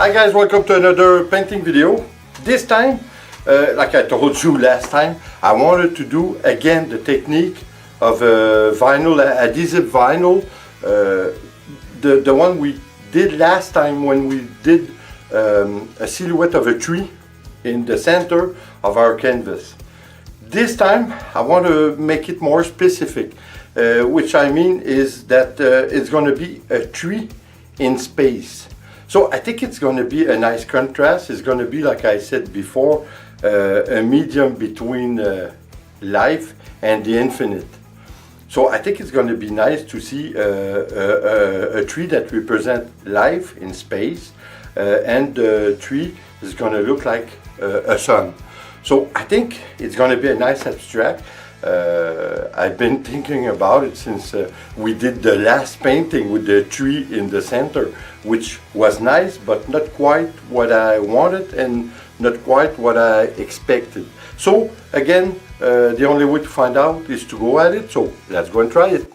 Hi guys, welcome to another painting video. This time, like I told you last time, I wanted to do again the technique of vinyl, adhesive vinyl. The one we did last time when we did a silhouette of a tree in the center of our canvas. This time I want to make it more specific, which I mean is that it's going to be a tree in space. So I think it's going to be a nice contrast. It's going to be, like I said before, a medium between life and the infinite. So I think it's going to be nice to see a tree that represents life in space, and the tree is going to look like a sun. So I think it's going to be a nice abstract. I've been thinking about it since we did the last painting with the tree in the center, which was nice, but not quite what I wanted and not quite what I expected. So again, the only way to find out is to go at it, so let's go and try it.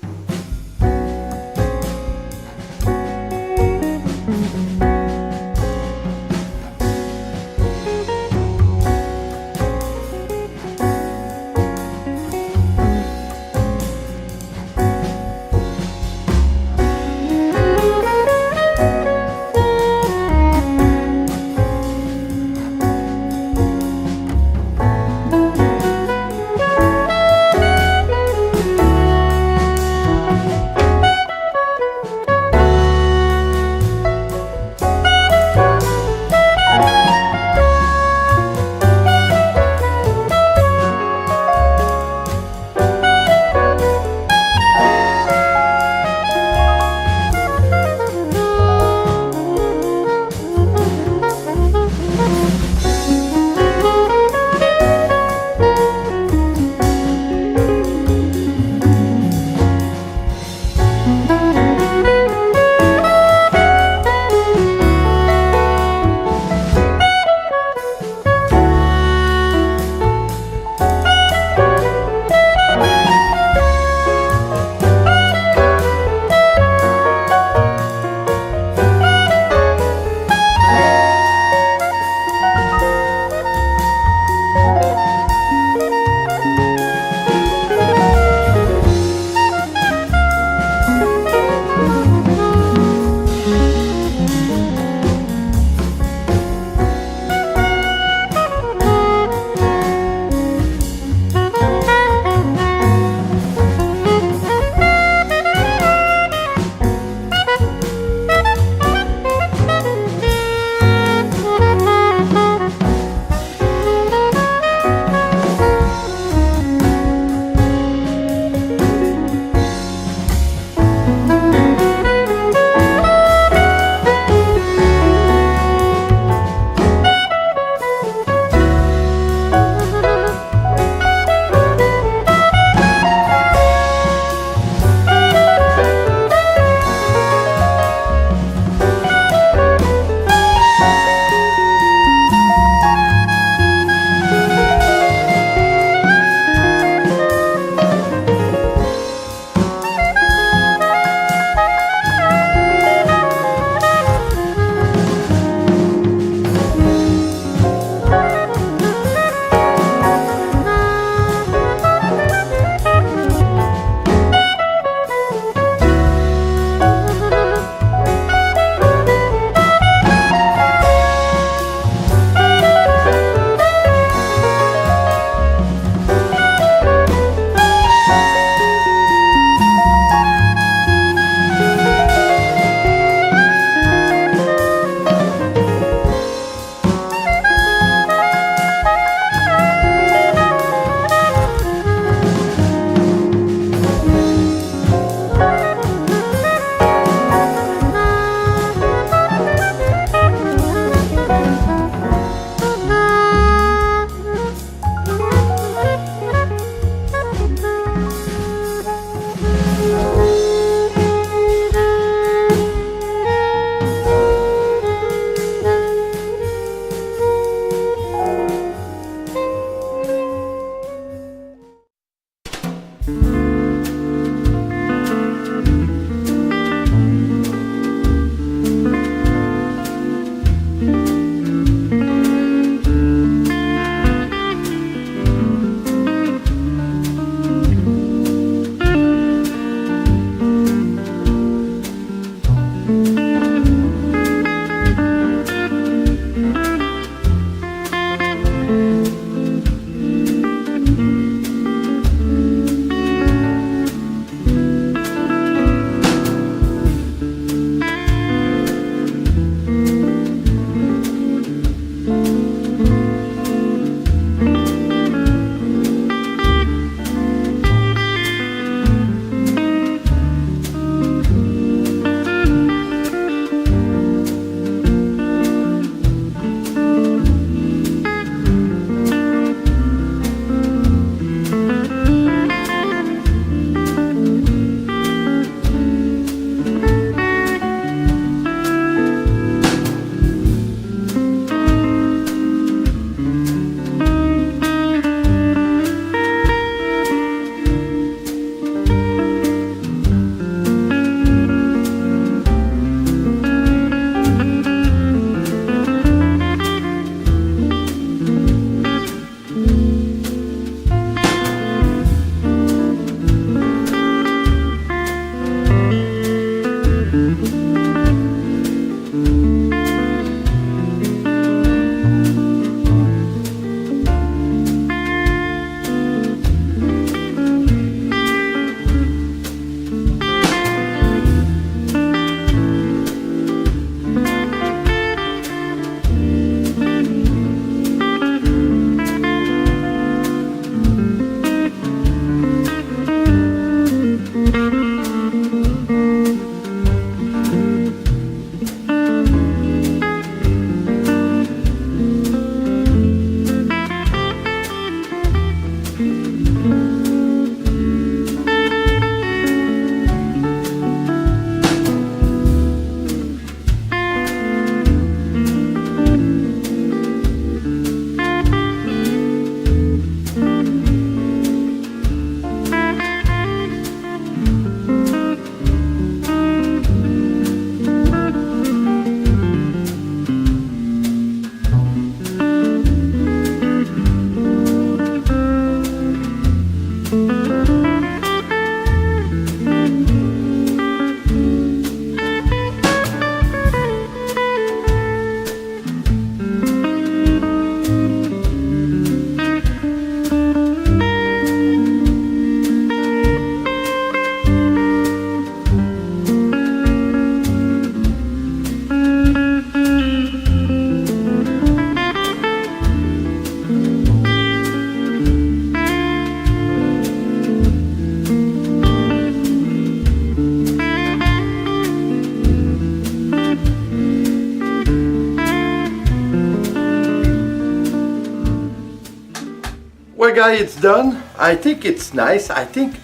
Well guys, it's done. I think it's nice. I think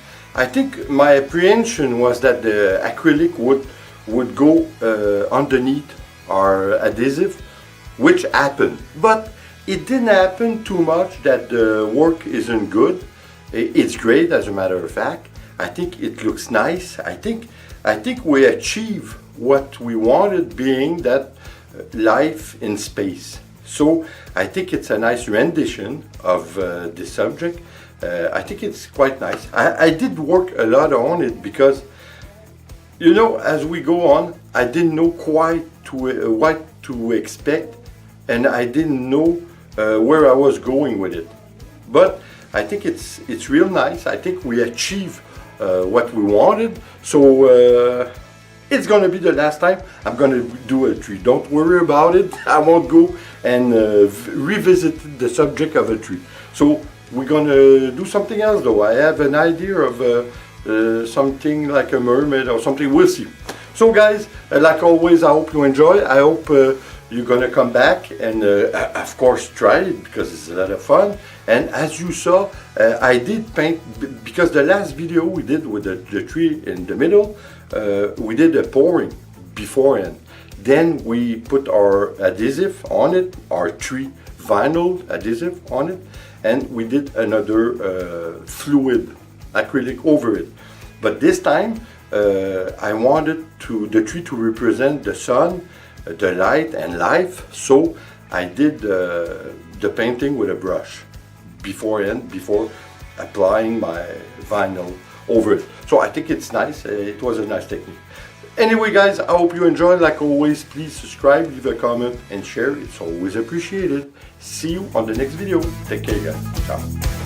my apprehension was that the acrylic would go underneath our adhesive, which happened. But it didn't happen too much that the work isn't good. It's great, as a matter of fact. I think it looks nice. I think we achieve what we wanted, being that life in space. So I think it's a nice rendition of this subject. I think it's quite nice. I did work a lot on it because, you know, as we go on, I didn't know quite what to expect, and I didn't know where I was going with it. But I think it's real nice. I think we achieved what we wanted. So it's gonna be the last time I'm gonna do a tree. Don't worry about it. I won't go and revisit the subject of a tree. So we're gonna do something else though. I have an idea of something like a mermaid or something. We'll see. So guys, like always, I hope you enjoy. I hope you're gonna come back and of course try it, because it's a lot of fun. And as you saw, I did paint, because the last video we did with the tree in the middle, we did a pouring beforehand. Then we put our adhesive on it, our tree vinyl adhesive on it, and we did another fluid acrylic over it. But this time I wanted the tree to represent the sun, the light and life, so I did the painting with a brush beforehand, before applying my vinyl over it. So I think it's nice. It was a nice technique. Anyway guys, I hope you enjoyed. Like always, please subscribe, leave a comment and share. It's always appreciated. See you on the next video. Take care guys. Ciao.